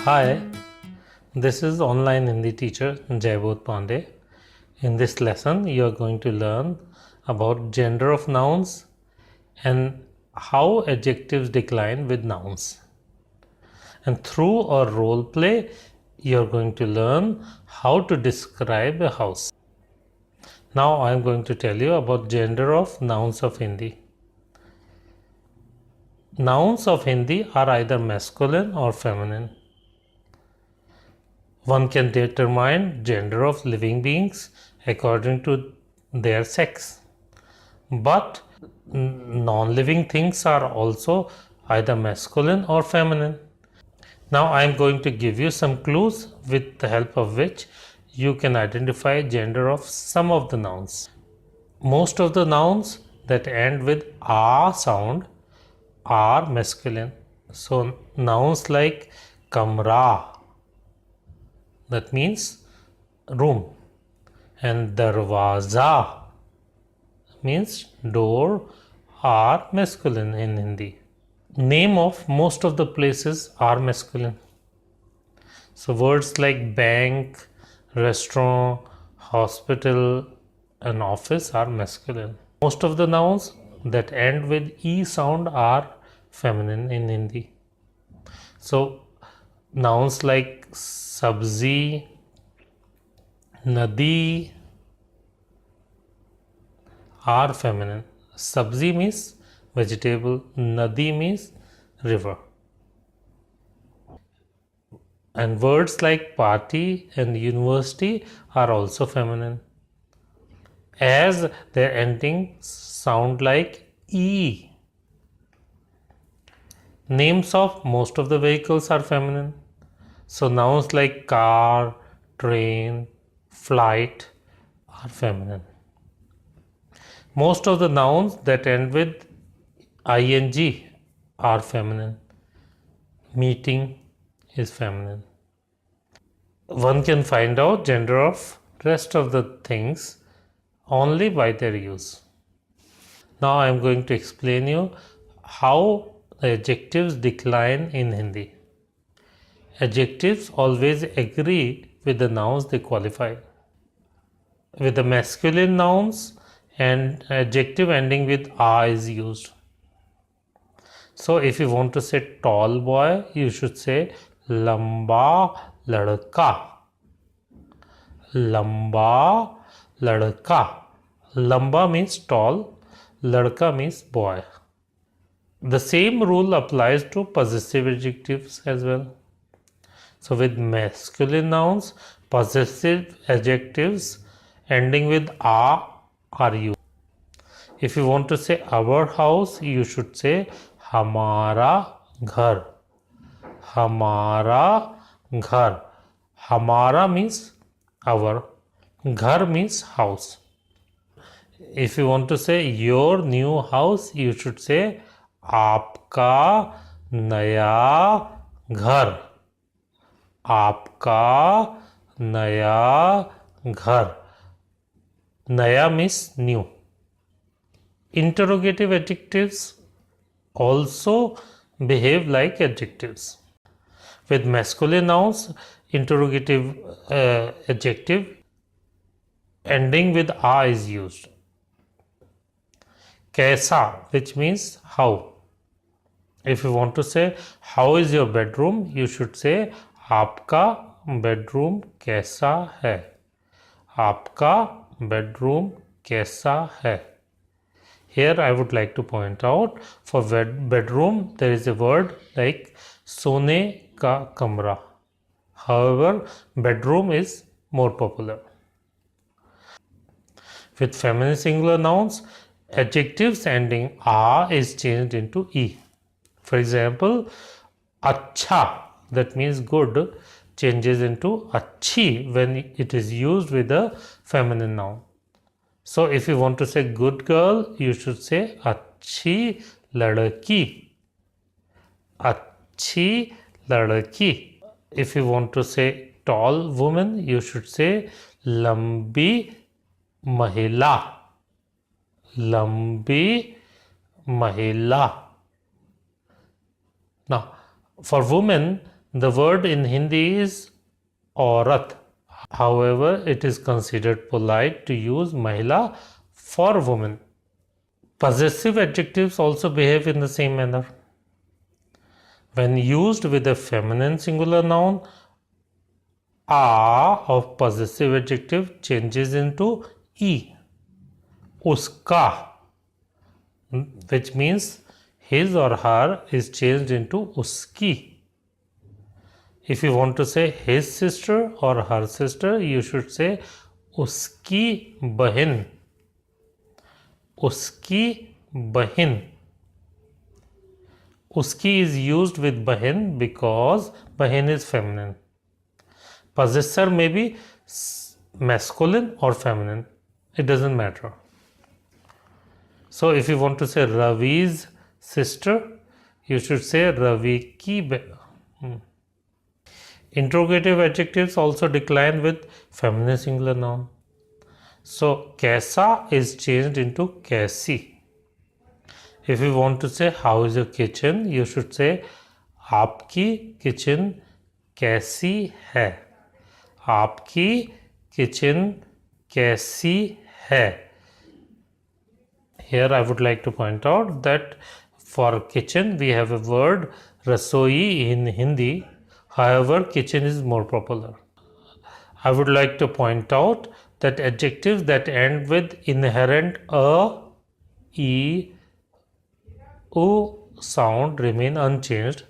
Hi, this is online Hindi teacher Jaibodh Pandey. In this lesson, you are going to learn about gender of nouns and how adjectives decline with nouns. And through a role play, you are going to learn how to describe a house. Now I am going to tell you about gender of nouns of Hindi. Nouns of Hindi are either masculine or feminine. One can determine gender of living beings according to their sex. But non-living things are also either masculine or feminine. Now I am going to give you some clues with the help of which you can identify gender of some of the nouns. Most of the nouns that end with "a" sound are masculine. So nouns like kamra, that means room, and darwaza means door, are masculine in Hindi. Name of most of the places are masculine. So words like bank, restaurant, hospital and office are masculine. Most of the nouns that end with E sound are feminine in Hindi. So nouns like sabzi, nadi are feminine. Sabzi means vegetable, nadi means river. And words like party and university are also feminine, as their ending sound like E. Names of most of the vehicles are feminine. So nouns like car, train, flight are feminine. Most of the nouns that end with ing are feminine. Meeting is feminine. One can find out gender of rest of the things only by their use. Now I am going to explain you how the adjectives decline in Hindi. Adjectives always agree with the nouns they qualify. With the masculine nouns, and adjective ending with "a" is used. So if you want to say tall boy, you should say lamba ladka. Lamba ladka. Lamba means tall, ladka means boy. The same rule applies to possessive adjectives as well. So with masculine nouns, possessive adjectives ending with "a" are used. If you want to say our house, you should say hamara ghar. Hamara ghar. Hamara means our, ghar means house. If you want to say your new house, you should say आपका नया घर. आपका नया घर. Naya means new. Interrogative adjectives also behave like adjectives. With masculine nouns, interrogative adjective ending with "a" is used. Kaisa, which means how. If you want to say how is your bedroom, you should say आपका bedroom कैसा है. आपका bedroom कैसा है. Here I would like to point out, for bedroom there is a word like सोने का कमरा. However, bedroom is more popular. With feminine singular nouns, adjectives ending "a" is changed into "e". For example, achcha, that means good, changes into achchi when it is used with a feminine noun. So if you want to say good girl, you should say achchi larki. Achchi larki. If you want to say tall woman, you should say lambi mahilā. Lambi mahilā. Now, for women, The word in Hindi is aurat. However, it is considered polite to use mahilā for women. Possessive adjectives also behave in the same manner. When used with a feminine singular noun, a of possessive adjective changes into e. Uska, which means his or her, is changed into uski. If you want to say his sister or her sister, you should say uski bahin. Uski bahin. Uski is used with bahin because bahin is feminine. Possessor may be masculine or feminine. It doesn't matter. So if you want to say Ravi's sister, you should say Ravi ki. Interrogative adjectives also decline with feminine singular noun. So kaisa is changed into kaisi. If you want to say how is your kitchen, you should say aapki kitchen kaisi hai. Aapki kitchen kaisi hai. Here I would like to point out that for kitchen we have a word rasoi in Hindi. However, kitchen is more popular. I would like to point out that adjectives that end with inherent a, e, u sound remain unchanged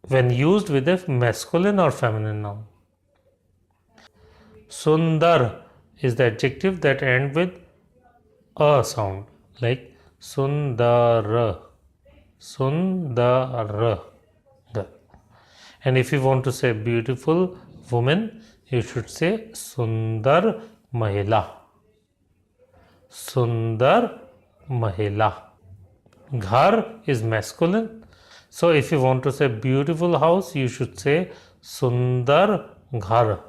when used with a masculine or feminine noun. Sundar is the adjective that end with a sound, like sundar, sundar. And if you want to say beautiful woman, you should say sundar mahilā. Sundar mahilā. Ghar is masculine. So if you want to say beautiful house, you should say sundar ghar.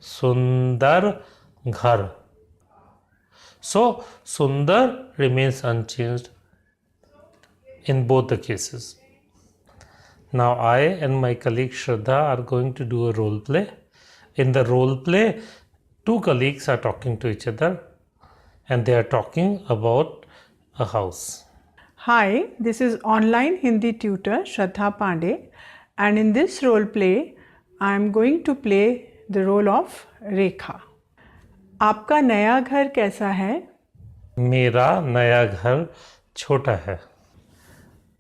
Sundar ghar. So sundar remains unchanged in both the cases. Now I and my colleague Shraddha are going to do a role play. In the role play, two colleagues are talking to each other and they are talking about a house. Hi, this is online Hindi tutor Shraddha Pandey, and in this role play I am going to play the role of Rekha. आपका नया घर कैसा है? मेरा नया घर छोटा है.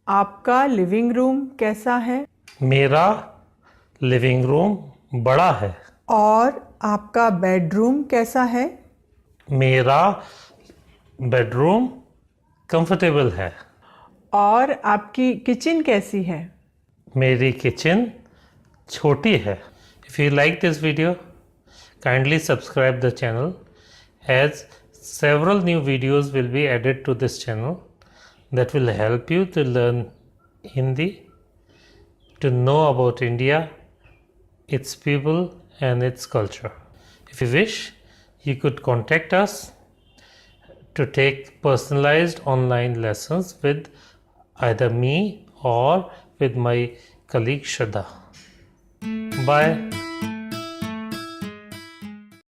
आपका लिविंग रूम कैसा है? मेरा लिविंग रूम बड़ा है. और आपका बेडरूम कैसा है? मेरा बेडरूम कंफर्टेबल है. और आपकी किचन कैसी है? मेरी किचन छोटी है. If you like this video, kindly subscribe the channel, as several new videos will be added to this channel that will help you to learn Hindi, to know about India, its people and its culture. If you wish, you could contact us to take personalized online lessons with either me or with my colleague Shraddha. Bye.